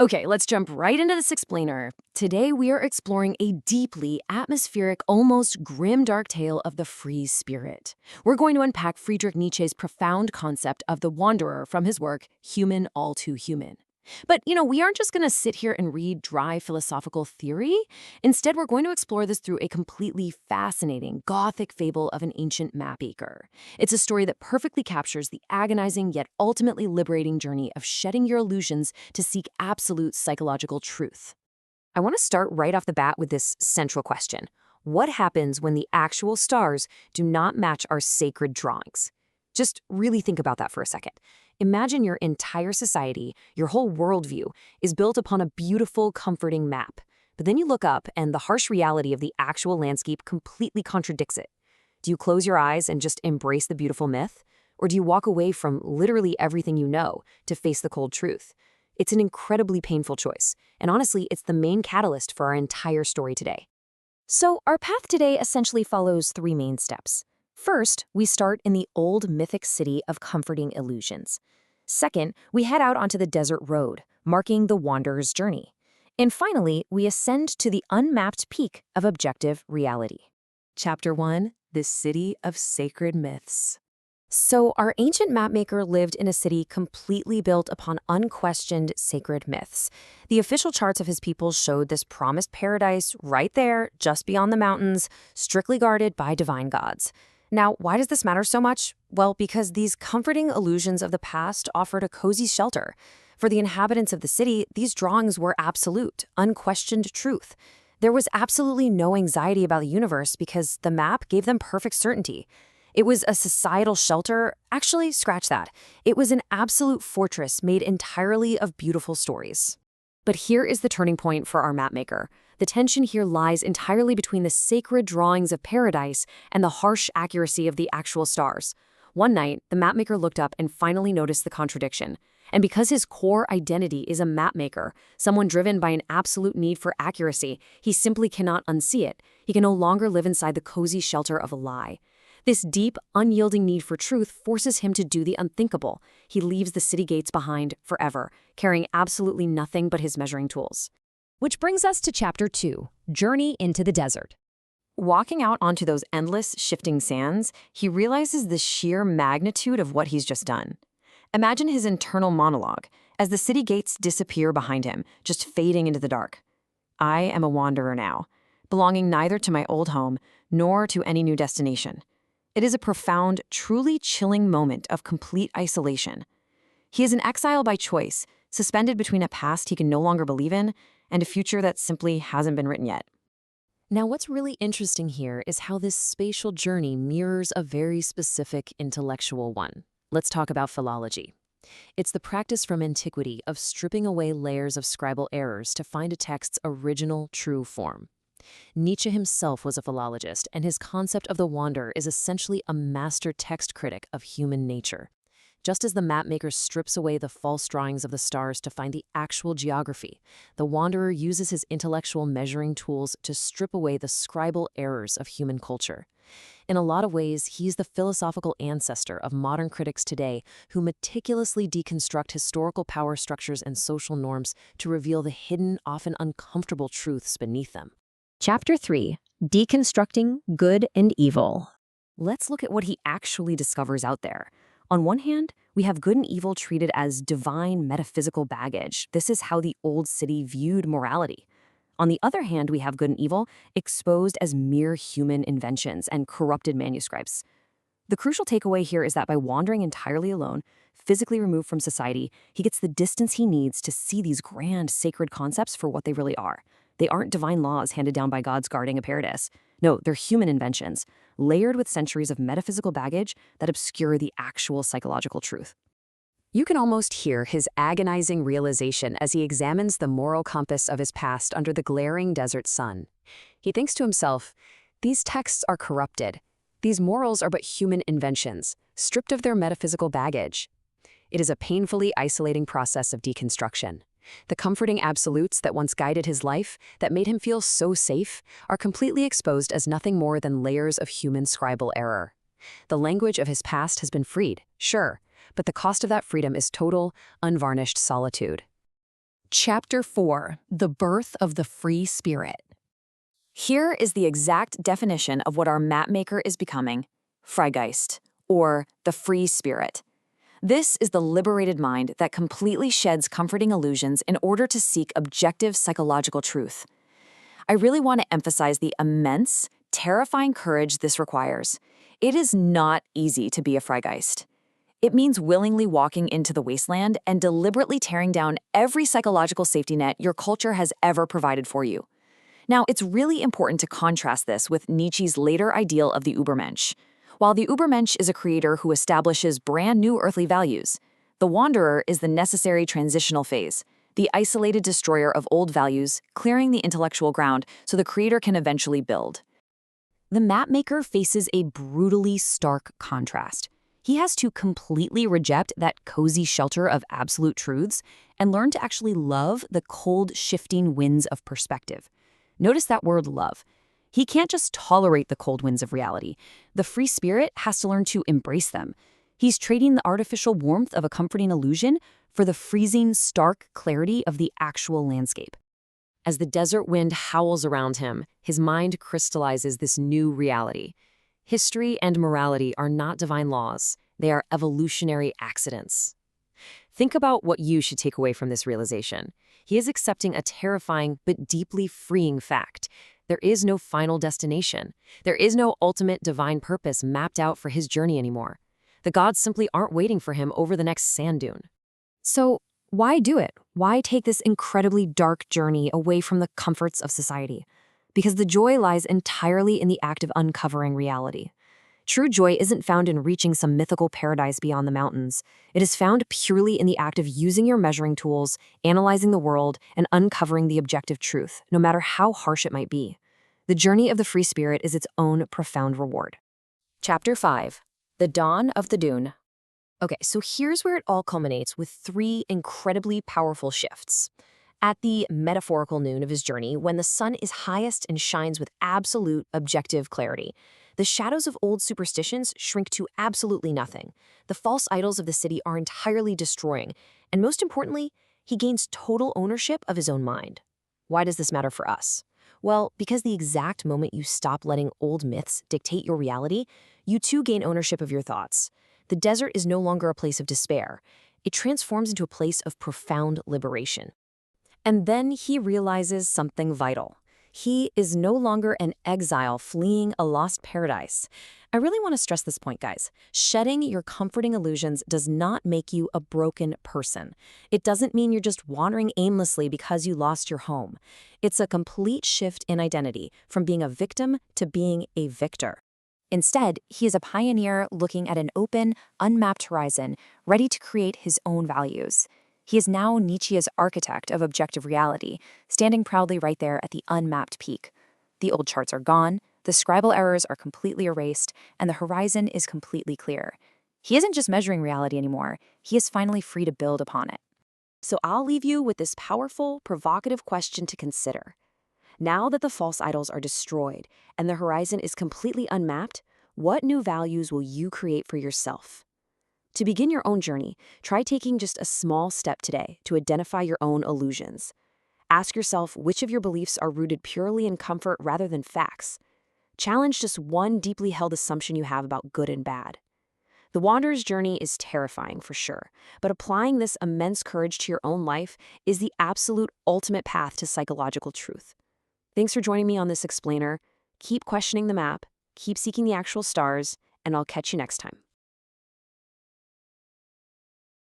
Okay, let's jump right into this explainer. Today we are exploring a deeply atmospheric, almost grim dark tale of the free spirit. We're going to unpack Friedrich Nietzsche's profound concept of the wanderer from his work, Human All Too Human. But we aren't just going to sit here and read dry philosophical theory. Instead, we're going to explore this through a completely fascinating Gothic fable of an ancient mapmaker. It's a story that perfectly captures the agonizing yet ultimately liberating journey of shedding your illusions to seek absolute psychological truth. I want to start right off the bat with this central question. What happens when the actual stars do not match our sacred drawings? Just really think about that for a second. Imagine your entire society, your whole worldview, is built upon a beautiful, comforting map. But then you look up and the harsh reality of the actual landscape completely contradicts it. Do you close your eyes and just embrace the beautiful myth? Or do you walk away from literally everything you know to face the cold truth? It's an incredibly painful choice, and honestly, it's the main catalyst for our entire story today. So, our path today essentially follows three main steps. First, we start in the old mythic city of comforting illusions. Second, we head out onto the desert road, marking the wanderer's journey. And finally, we ascend to the unmapped peak of objective reality. Chapter 1: The City of Sacred Myths. So, our ancient mapmaker lived in a city completely built upon unquestioned sacred myths. The official charts of his people showed this promised paradise right there, just beyond the mountains, strictly guarded by divine gods. Now, why does this matter so much? Well, because these comforting illusions of the past offered a cozy shelter. For the inhabitants of the city, these drawings were absolute, unquestioned truth. There was absolutely no anxiety about the universe because the map gave them perfect certainty. It was a societal shelter. Actually, scratch that. It was an absolute fortress made entirely of beautiful stories. But here is the turning point for our mapmaker. The tension here lies entirely between the sacred drawings of paradise and the harsh accuracy of the actual stars. One night, the mapmaker looked up and finally noticed the contradiction. And because his core identity is a mapmaker, someone driven by an absolute need for accuracy, he simply cannot unsee it. He can no longer live inside the cozy shelter of a lie. This deep, unyielding need for truth forces him to do the unthinkable. He leaves the city gates behind forever, carrying absolutely nothing but his measuring tools. Which brings us to Chapter 2, Journey into the Desert. Walking out onto those endless, shifting sands, he realizes the sheer magnitude of what he's just done. Imagine his internal monologue, as the city gates disappear behind him, just fading into the dark. I am a wanderer now, belonging neither to my old home nor to any new destination. It is a profound, truly chilling moment of complete isolation. He is an exile by choice, suspended between a past he can no longer believe in and a future that simply hasn't been written yet. Now, what's really interesting here is how this spatial journey mirrors a very specific intellectual one. Let's talk about philology. It's the practice from antiquity of stripping away layers of scribal errors to find a text's original, true form. Nietzsche himself was a philologist, and his concept of the wanderer is essentially a master text critic of human nature. Just as the mapmaker strips away the false drawings of the stars to find the actual geography, the wanderer uses his intellectual measuring tools to strip away the scribal errors of human culture. In a lot of ways, he's the philosophical ancestor of modern critics today who meticulously deconstruct historical power structures and social norms to reveal the hidden, often uncomfortable truths beneath them. Chapter 3: Deconstructing Good and Evil. Let's look at what he actually discovers out there. On one hand, we have good and evil treated as divine metaphysical baggage. This is how the old city viewed morality. On the other hand, we have good and evil exposed as mere human inventions and corrupted manuscripts. The crucial takeaway here is that by wandering entirely alone, physically removed from society, he gets the distance he needs to see these grand, sacred concepts for what they really are. They aren't divine laws handed down by gods guarding a paradise. No, they're human inventions, layered with centuries of metaphysical baggage that obscure the actual psychological truth. You can almost hear his agonizing realization as he examines the moral compass of his past under the glaring desert sun. He thinks to himself, these texts are corrupted. These morals are but human inventions, stripped of their metaphysical baggage. It is a painfully isolating process of deconstruction. The comforting absolutes that once guided his life, that made him feel so safe, are completely exposed as nothing more than layers of human scribal error. The language of his past has been freed, sure, but the cost of that freedom is total, unvarnished solitude. Chapter 4: The Birth of the Free Spirit. Here is the exact definition of what our mapmaker is becoming: Freigeist, or the free spirit. This is the liberated mind that completely sheds comforting illusions in order to seek objective psychological truth. I really want to emphasize the immense, terrifying courage this requires. It is not easy to be a Freigeist. It means willingly walking into the wasteland and deliberately tearing down every psychological safety net your culture has ever provided for you. Now, it's really important to contrast this with Nietzsche's later ideal of the Übermensch. While the Übermensch is a creator who establishes brand new earthly values, the Wanderer is the necessary transitional phase, the isolated destroyer of old values, clearing the intellectual ground so the creator can eventually build. The mapmaker faces a brutally stark contrast. He has to completely reject that cozy shelter of absolute truths and learn to actually love the cold, shifting winds of perspective. Notice that word love. He can't just tolerate the cold winds of reality. The free spirit has to learn to embrace them. He's trading the artificial warmth of a comforting illusion for the freezing, stark clarity of the actual landscape. As the desert wind howls around him, his mind crystallizes this new reality. History and morality are not divine laws. They are evolutionary accidents. Think about what you should take away from this realization. He is accepting a terrifying but deeply freeing fact. There is no final destination. There is no ultimate divine purpose mapped out for his journey anymore. The gods simply aren't waiting for him over the next sand dune. So, why do it? Why take this incredibly dark journey away from the comforts of society? Because the joy lies entirely in the act of uncovering reality. True joy isn't found in reaching some mythical paradise beyond the mountains. It is found purely in the act of using your measuring tools, analyzing the world, and uncovering the objective truth, no matter how harsh it might be. The journey of the free spirit is its own profound reward. Chapter 5: The Dawn of the Dune. Okay, so here's where it all culminates with 3 incredibly powerful shifts. At the metaphorical noon of his journey, when the sun is highest and shines with absolute objective clarity, the shadows of old superstitions shrink to absolutely nothing. The false idols of the city are entirely destroying, and most importantly, he gains total ownership of his own mind. Why does this matter for us? Well, because the exact moment you stop letting old myths dictate your reality, you too gain ownership of your thoughts. The desert is no longer a place of despair. It transforms into a place of profound liberation. And then he realizes something vital. He is no longer an exile fleeing a lost paradise. I really want to stress this point, guys. Shedding your comforting illusions does not make you a broken person. It doesn't mean you're just wandering aimlessly because you lost your home. It's a complete shift in identity, from being a victim to being a victor. Instead, he is a pioneer looking at an open, unmapped horizon, ready to create his own values. He is now Nietzsche's architect of objective reality, standing proudly right there at the unmapped peak. The old charts are gone, the scribal errors are completely erased, and the horizon is completely clear. He isn't just measuring reality anymore, he is finally free to build upon it. So I'll leave you with this powerful, provocative question to consider. Now that the false idols are destroyed and the horizon is completely unmapped, what new values will you create for yourself? To begin your own journey, try taking just a small step today to identify your own illusions. Ask yourself which of your beliefs are rooted purely in comfort rather than facts. Challenge just one deeply held assumption you have about good and bad. The wanderer's journey is terrifying for sure, but applying this immense courage to your own life is the absolute ultimate path to psychological truth. Thanks for joining me on this explainer. Keep questioning the map, keep seeking the actual stars, and I'll catch you next time.